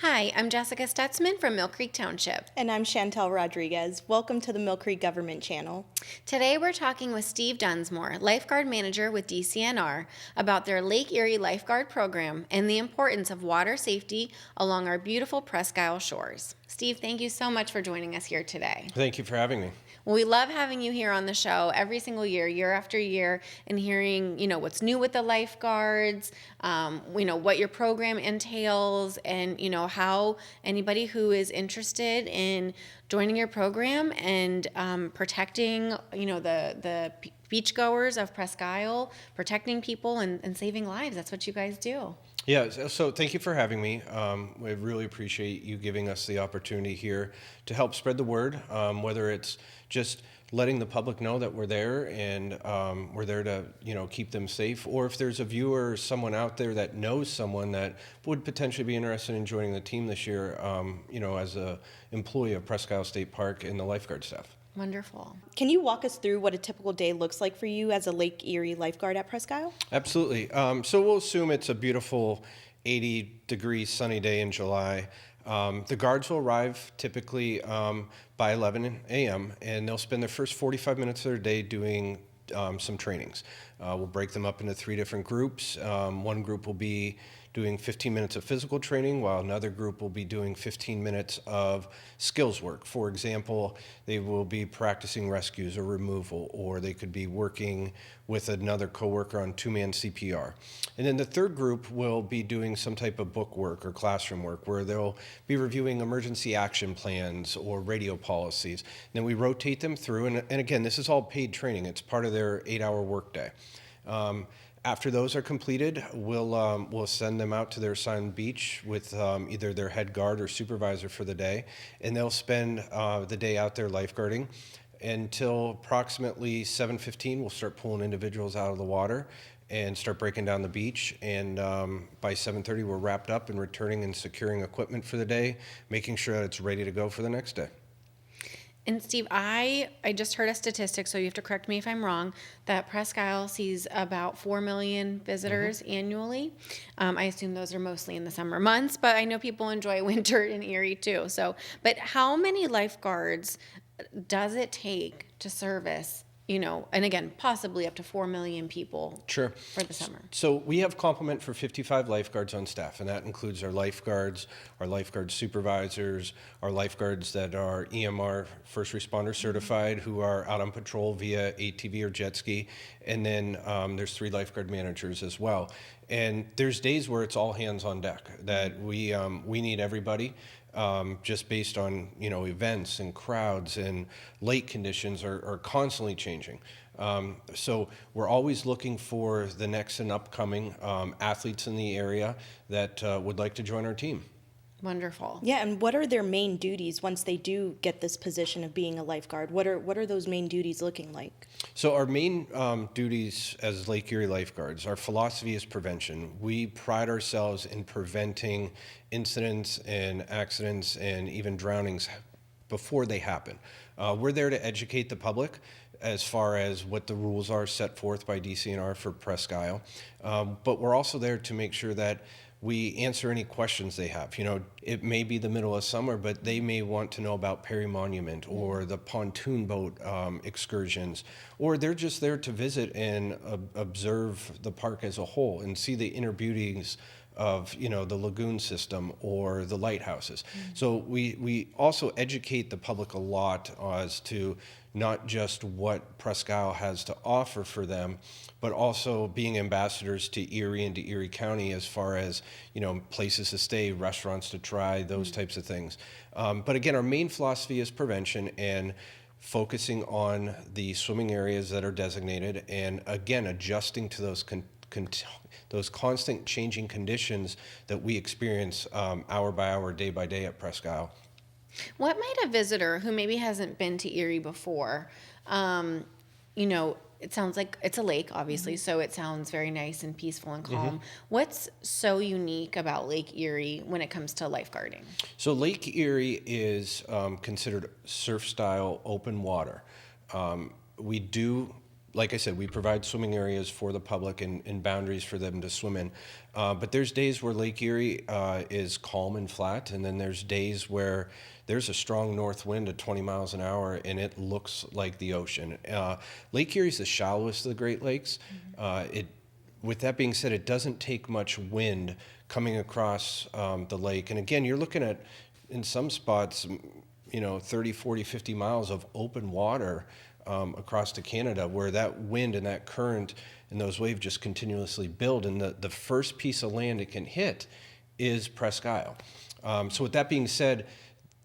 Hi, I'm Jessica Stutzman from Millcreek Township. And I'm Chantel Rodriguez. Welcome to the Millcreek Government Channel. Today we're talking with Steve Dunsmore, Lifeguard Manager with DCNR, about their Lake Erie Lifeguard Program and the importance of water safety along our beautiful Presque Isle shores. Steve, thank you so much for joining us here today. Thank you for having me. Well, we love having you here on the show every single year after year, and hearing, what's new with the lifeguards, what your program entails, and, how anybody who is interested in joining your program and protecting, the beachgoers of Presque Isle, protecting people and saving lives. That's what you guys do. Yeah, so thank you for having me. We really appreciate you giving us the opportunity here to help spread the word, whether it's just letting the public know that we're there and we're there to, keep them safe, or if there's a viewer or someone out there that knows someone that would potentially be interested in joining the team this year, as a employee of Presque Isle State Park and the lifeguard staff. Wonderful. Can you walk us through what a typical day looks like for you as a Lake Erie lifeguard at Presque Isle? Absolutely. So we'll assume it's a beautiful 80-degree sunny day in July. The guards will arrive typically by 11 a.m. and they'll spend their first 45 minutes of their day doing some trainings. We'll break them up into 3 different groups. One group will be doing 15 minutes of physical training, while another group will be doing 15 minutes of skills work. For example, they will be practicing rescues or removal, or they could be working with another coworker on 2-man CPR. And then the third group will be doing some type of book work or classroom work, where they'll be reviewing emergency action plans or radio policies. And then we rotate them through, and again, this is all paid training. It's part of their 8-hour workday. After those are completed, we'll send them out to their assigned beach with either their head guard or supervisor for the day, and they'll spend the day out there lifeguarding until approximately 7:15. We'll start pulling individuals out of the water and start breaking down the beach, and by 7:30 we're wrapped up and returning and securing equipment for the day, making sure that it's ready to go for the next day. And Steve, I just heard a statistic, so you have to correct me if I'm wrong, that Presque Isle sees about 4 million visitors annually. I assume those are mostly in the summer months, but I know people enjoy winter in Erie too. But how many lifeguards does it take to service, and again, possibly up to 4 million people Sure. for the summer? So we have complement for 55 lifeguards on staff, and that includes our lifeguards, our lifeguard supervisors, our lifeguards that are EMR first responder certified, who are out on patrol via ATV or jet ski, and then there's 3 lifeguard managers as well. And there's days where it's all hands on deck, that we need everybody. Just based on events and crowds and lake conditions are constantly changing. So we're always looking for the next and upcoming athletes in the area that would like to join our team. Wonderful. Yeah, and what are their main duties once they do get this position of being a lifeguard? What are those main duties looking like? So our main duties as Lake Erie lifeguards, our philosophy is prevention. We pride ourselves in preventing incidents and accidents and even drownings before they happen. We're there to educate the public as far as what the rules are set forth by DCNR for Presque Isle, but we're also there to make sure that we answer any questions they have. It may be the middle of summer, but they may want to know about Perry Monument or the pontoon boat excursions, or they're just there to visit and observe the park as a whole and see the inner beauties of the lagoon system or the lighthouses. So we also educate the public a lot as to not just what Presque Isle has to offer for them, but also being ambassadors to Erie and to Erie County as far as places to stay, restaurants to try, those types of things. But again, our main philosophy is prevention and focusing on the swimming areas that are designated, and again adjusting to those constant changing conditions that we experience hour by hour, day by day at Presque Isle. What might a visitor who maybe hasn't been to Erie before, it sounds like it's a lake, obviously, so it sounds very nice and peaceful and calm. What's so unique about Lake Erie when it comes to lifeguarding? So Lake Erie is considered surf-style open water. We do like I said, we provide swimming areas for the public and boundaries for them to swim in. But there's days where Lake Erie is calm and flat, and then there's days where there's a strong north wind at 20 miles an hour, and it looks like the ocean. Lake Erie is the shallowest of the Great Lakes. With that being said, it doesn't take much wind coming across the lake. And again, you're looking at, in some spots, 30, 40, 50 miles of open water across to Canada, where that wind and that current and those waves just continuously build. And the first piece of land it can hit is Presque Isle. So with that being said,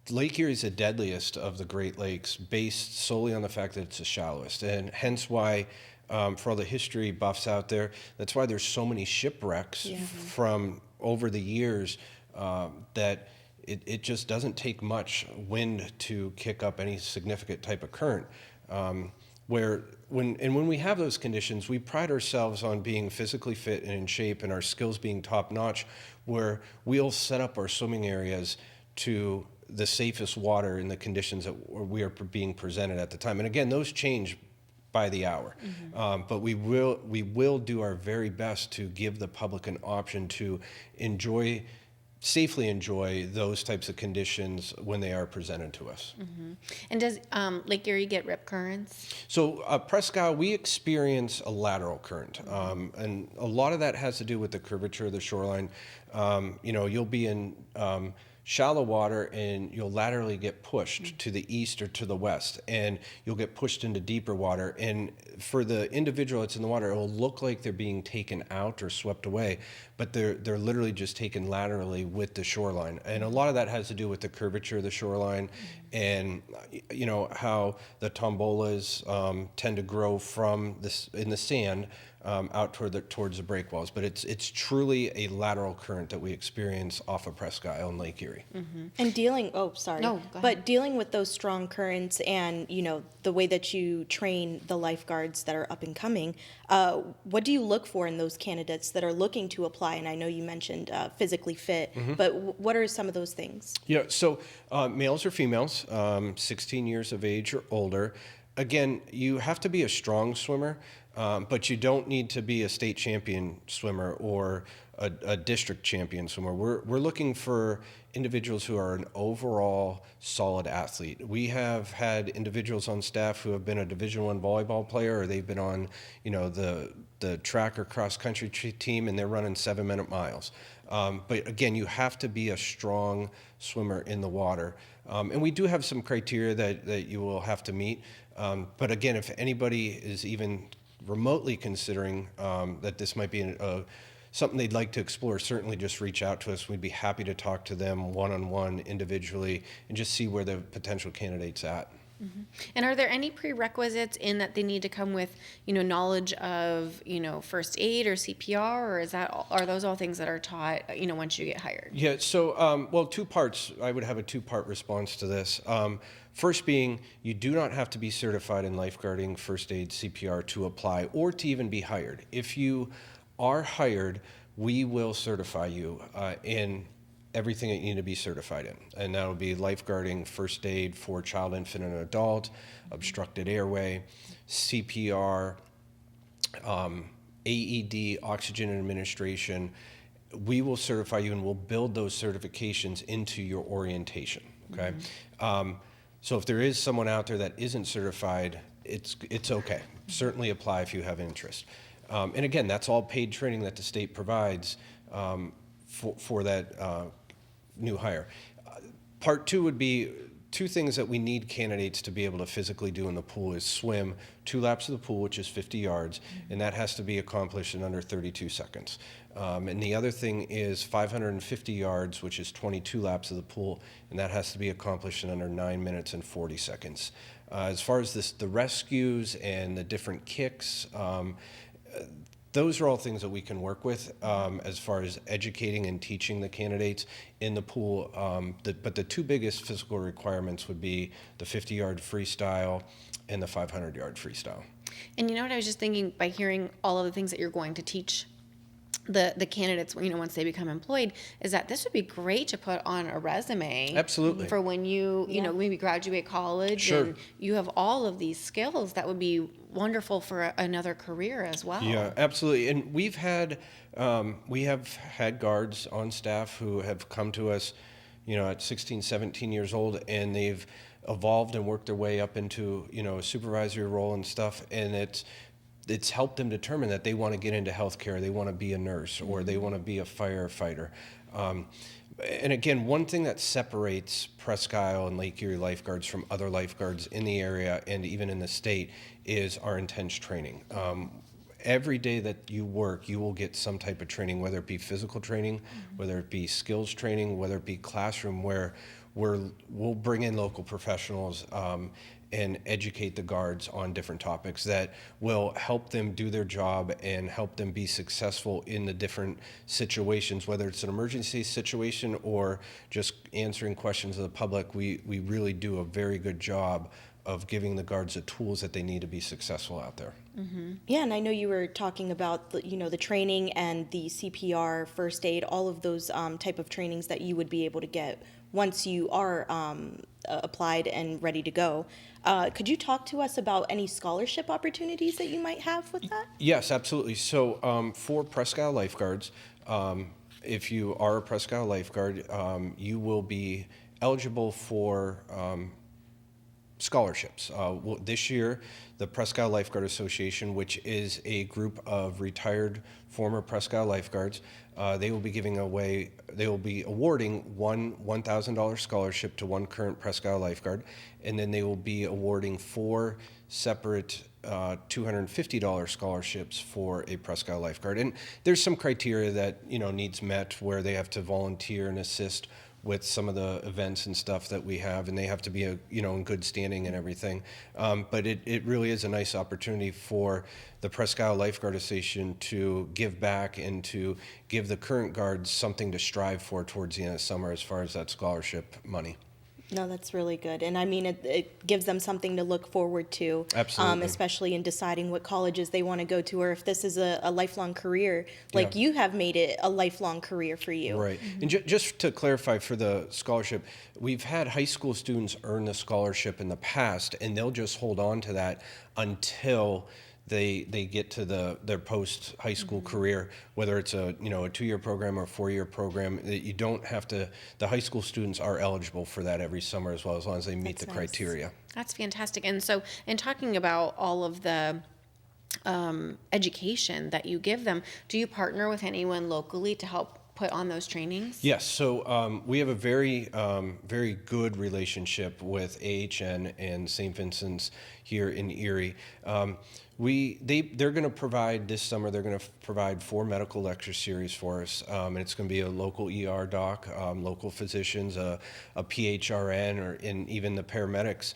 Lake Erie is the deadliest of the Great Lakes, based solely on the fact that it's the shallowest. And hence why, for all the history buffs out there, that's why there's so many shipwrecks from over the years, that it just doesn't take much wind to kick up any significant type of current. When we have those conditions, we pride ourselves on being physically fit and in shape, and our skills being top notch, where we'll set up our swimming areas to the safest water in the conditions that we are being presented at the time. And again, those change by the hour. But we will do our very best to give the public an option to safely enjoy those types of conditions when they are presented to us. And does Lake Erie get rip currents? So Presque Isle, we experience a lateral current, and a lot of that has to do with the curvature of the shoreline. You'll be in shallow water and you'll laterally get pushed to the east or to the west, and you'll get pushed into deeper water. And for the individual that's in the water, it will look like they're being taken out or swept away, but they're literally just taken laterally with the shoreline. And a lot of that has to do with the curvature of the shoreline, and how the tombolas tend to grow from this in the sand out towards the breakwalls. But it's truly a lateral current that we experience off of Presque Isle and Lake Erie. And dealing with those strong currents, and the way that you train the lifeguards that are up and coming, what do you look for in those candidates that are looking to apply? And I know you mentioned physically fit, but what are some of those things? Yeah, so males or females, 16 years of age or older. Again, you have to be a strong swimmer, but you don't need to be a state champion swimmer or a district champion swimmer. We're looking for individuals who are an overall solid athlete. We have had individuals on staff who have been a Division I volleyball player, or they've been on, the track or cross country team, and they're running 7-minute miles. But again, you have to be a strong swimmer in the water. And we do have some criteria that you will have to meet. But again, if anybody is even remotely considering that this might be something they'd like to explore, certainly just reach out to us. We'd be happy to talk to them one-on-one, individually, and just see where the potential candidate's at. And are there any prerequisites in that they need to come with, knowledge of, first aid or CPR, or are those all things that are taught, once you get hired? Yeah, so, 2 parts. I would have a 2-part response to this. First being, you do not have to be certified in lifeguarding, first aid, CPR to apply or to even be hired. If you are hired, we will certify you in everything that you need to be certified in. And that will be lifeguarding, first aid for child, infant, and adult, obstructed airway, CPR, AED, oxygen administration. We will certify you, and we'll build those certifications into your orientation, okay? So if there is someone out there that isn't certified, it's okay. Certainly apply if you have interest. And again, that's all paid training that the state provides for that new hire. Part 2 would be 2 things that we need candidates to be able to physically do in the pool is swim 2 laps of the pool, which is 50 yards, and that has to be accomplished in under 32 seconds. And the other thing is 550 yards, which is 22 laps of the pool, and that has to be accomplished in under 9 minutes and 40 seconds. As far as the rescues and the different kicks, those are all things that we can work with as far as educating and teaching the candidates in the pool. But the 2 biggest physical requirements would be the 50-yard freestyle and the 500-yard freestyle. And you know what I was just thinking, by hearing all of the things that you're going to teach the candidates, once they become employed, is that this would be great to put on a resume. Absolutely. For when you maybe graduate college. Sure. And you have all of these skills that would be wonderful for another career as well. Yeah, absolutely. And we have had guards on staff who have come to us, at 16, 17 years old, and they've evolved and worked their way up into, a supervisory role and stuff. And it's helped them determine that they want to get into healthcare, they want to be a nurse, or they want to be a firefighter. And again, one thing that separates Presque Isle and Lake Erie lifeguards from other lifeguards in the area and even in the state is our intense training. Every day that you work, you will get some type of training, whether it be physical training, whether it be skills training, whether it be classroom, where we'll bring in local professionals and educate the guards on different topics that will help them do their job and help them be successful in the different situations, whether it's an emergency situation or just answering questions of the public. We really do a very good job of giving the guards the tools that they need to be successful out there. Mm-hmm. Yeah, and I know you were talking about the training and the CPR, first aid, all of those type of trainings that you would be able to get once you are applied and ready to go. Could you talk to us about any scholarship opportunities that you might have with that? Yes, absolutely. So for Presque Isle lifeguards, if you are a Presque Isle lifeguard, you will be eligible for scholarships. This year, the Presque Isle Lifeguard Association, which is a group of retired former Presque Isle lifeguards, they will be awarding one $1,000 scholarship to one current Presque Isle lifeguard, and then they will be awarding 4 separate $250 scholarships for a Presque Isle lifeguard. And there's some criteria that needs met, where they have to volunteer and assist with some of the events and stuff that we have, and they have to be in good standing and everything. But it really is a nice opportunity for the Presque Isle Lifeguard Association to give back and to give the current guards something to strive for towards the end of summer as far as that scholarship money. No, that's really good. And I mean, it gives them something to look forward to. Absolutely. Especially in deciding what colleges they want to go to, or if this is a lifelong career, like you have made it a lifelong career for you. Right. Mm-hmm. And just to clarify for the scholarship, we've had high school students earn the scholarship in the past, and they'll just hold on to that until they get to their post high school career, whether it's a 2-year program or a 4-year program. That you don't have to. The high school students are eligible for that every summer as long as they meet the criteria. That's fantastic. And so, in talking about all of the education that you give them, do you partner with anyone locally to help put on those trainings? Yes. So we have a very good relationship with AHN and St. Vincent's here in Erie. They're going to provide this summer. They're going to provide 4 medical lecture series for us, and it's going to be a local ER doc, local physicians, a PHRN, and even the paramedics.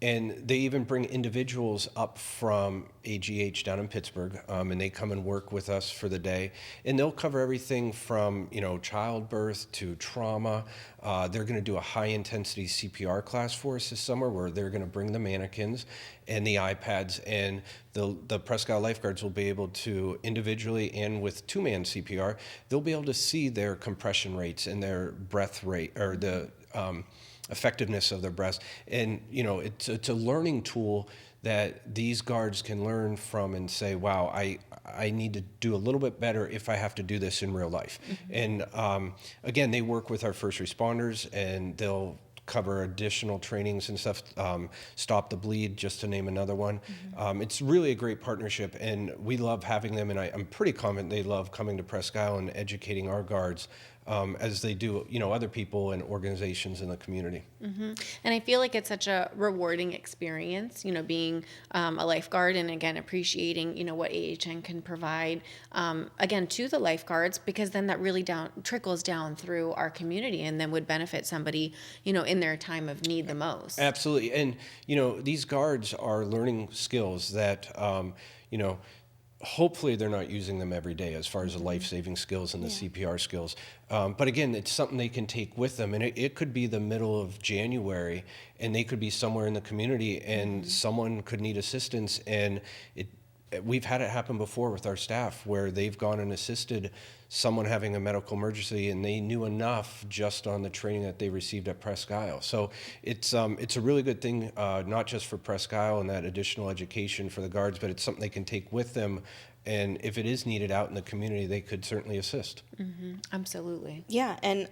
And they even bring individuals up from AGH down in Pittsburgh, and they come and work with us for the day. And they'll cover everything from, childbirth to trauma. They're going to do a high-intensity CPR class for us this summer, where they're going to bring the mannequins and the iPads, and the Presque Isle lifeguards will be able to individually and with 2-man CPR, they'll be able to see their compression rates and their breath rate, or the effectiveness of their breaths. And it's a learning tool that these guards can learn from and say, wow, I need to do a little bit better if I have to do this in real life. Mm-hmm. And again, they work with our first responders, and they'll cover additional trainings and stuff, Stop the Bleed, just to name another one. Mm-hmm. It's really a great partnership, and we love having them, and I'm pretty confident they love coming to Presque Isle and educating our guards as they do, other people and organizations in the community. Mm-hmm. And I feel like it's such a rewarding experience, being a lifeguard, and again, appreciating, what AHN can provide, again, to the lifeguards, because then that really trickles down through our community, and then would benefit somebody, in their time of need the most. Absolutely. And, these guards are learning skills that, hopefully they're not using them every day as far as the life-saving skills and the CPR skills. But again, it's something they can take with them. And it could be the middle of January, and they could be somewhere in the community, and someone could need assistance. And we've had it happen before with our staff where they've gone and assisted someone having a medical emergency, and they knew enough just on the training that they received at Presque Isle. So it's a really good thing, not just for Presque Isle and that additional education for the guards, but it's something they can take with them. And if it is needed out in the community, they could certainly assist. Mm-hmm. Absolutely. Yeah, and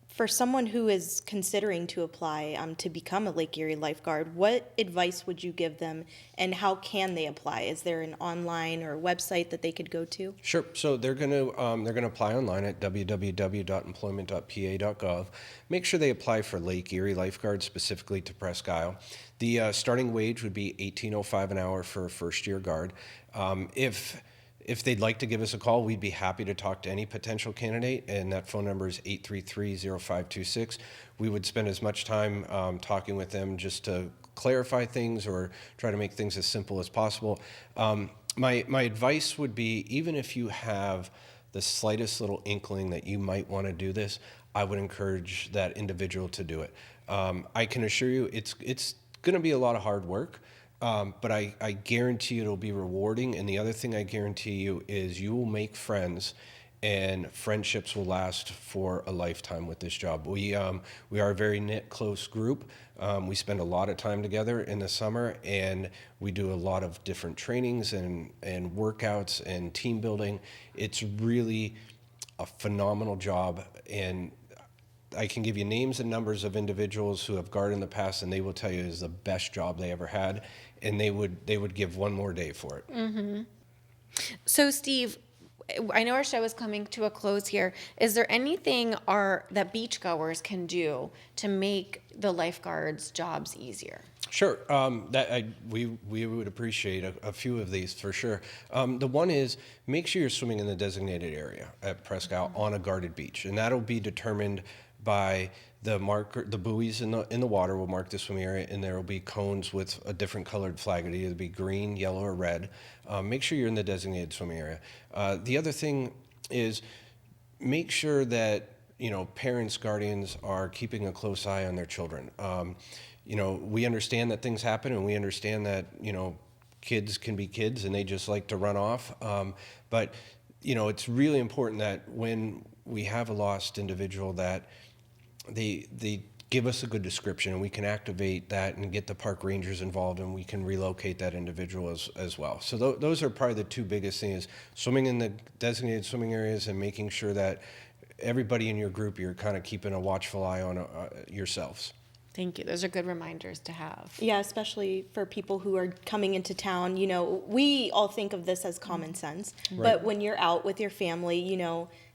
for someone who is considering to apply to become a Lake Erie lifeguard, what advice would you give them, and how can they apply? Is there an online or website that they could go to? Sure. So they're going to apply online at www.employment.pa.gov. Make sure they apply for Lake Erie lifeguards, specifically to Presque Isle. The starting wage would be $18.05 an hour for a first-year guard. If they'd like to give us a call, we'd be happy to talk to any potential candidate, and that phone number is 833-0526. We would spend as much time talking with them just to clarify things or try to make things as simple as possible. My advice would be, even if you have the slightest little inkling that you might want to do this, I would encourage that individual to do it. I can assure you it's going to be a lot of hard work. But I guarantee you it'll be rewarding. And the other thing I guarantee you is you will make friends, and friendships will last for a lifetime with this job. We are a very knit, close group. We spend a lot of time together in the summer, and we do a lot of different trainings and workouts and team building. It's really a phenomenal job, and I can give you names and numbers of individuals who have guarded in the past, and they will tell you it is the best job they ever had, and they would give one more day for it. Mm-hmm. So, Steve, I know our show is coming to a close here. Is there anything that beachgoers can do to make the lifeguards' jobs easier? Sure. We would appreciate a few of these for sure. The one is, make sure you're swimming in the designated area at Presque Isle on a guarded beach, and that'll be determined by the buoys in the water will mark the swimming area, and there will be cones with a different colored flag. It'll either be green, yellow, or red. Make sure you're in the designated swimming area. The other thing is, make sure that parents, guardians are keeping a close eye on their children. We understand that things happen, and we understand that kids can be kids and they just like to run off. But it's really important that when we have a lost individual, that they give us a good description, and we can activate that and get the park rangers involved, and we can relocate that individual as well. So those are probably the two biggest things: swimming in the designated swimming areas, and making sure that everybody in your group, you're kind of keeping a watchful eye on yourselves. Thank you. Those are good reminders to have. Yeah, especially for people who are coming into town. We all think of this as common sense, right. But when you're out with your family,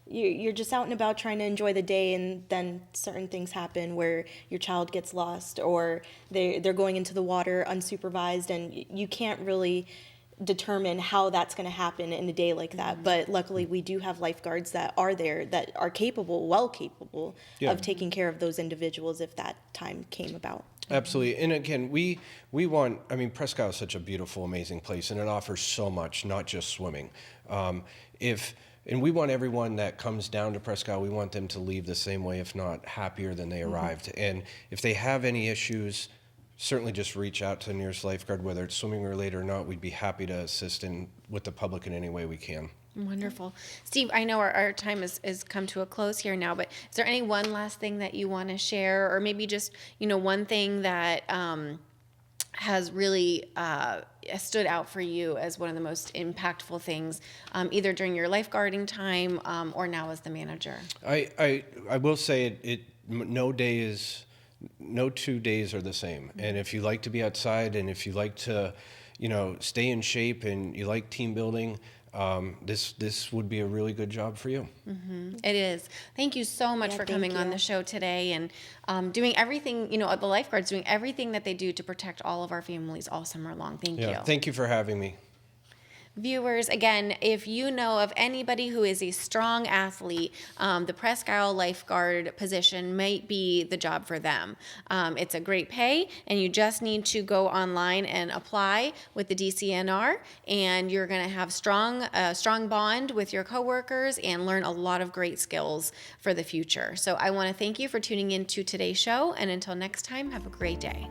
you're just out and about trying to enjoy the day, and then certain things happen where your child gets lost, or they're going into the water unsupervised, and you can't really determine how that's going to happen in a day like that. But luckily we do have lifeguards that are there, that are capable of taking care of those individuals if that time came about. Absolutely. And again, we want, Presque Isle is such a beautiful, amazing place, and it offers so much, not just swimming. And we want everyone that comes down to Presque Isle, we want them to leave the same way, if not happier than they arrived. And if they have any issues, certainly just reach out to the nearest lifeguard, whether it's swimming related or not. We'd be happy to assist with the public in any way we can. Wonderful. Steve, I know our time is come to a close here now, but is there any one last thing that you want to share, or maybe just, one thing that has really stood out for you as one of the most impactful things, either during your lifeguarding time or now as the manager? I will say no 2 days are the same. And if you like to be outside, and if you like to, stay in shape, and you like team building, this would be a really good job for you. Mm-hmm. It is. Thank you so much for coming on the show today, and doing everything, the lifeguards doing everything that they do to protect all of our families all summer long. Thank you. Thank you for having me. Viewers, again, if you know of anybody who is a strong athlete, the Presque Isle lifeguard position might be the job for them. It's a great pay, and you just need to go online and apply with the DCNR, and you're going to have a strong bond with your coworkers and learn a lot of great skills for the future. So I want to thank you for tuning in to today's show, and until next time, have a great day.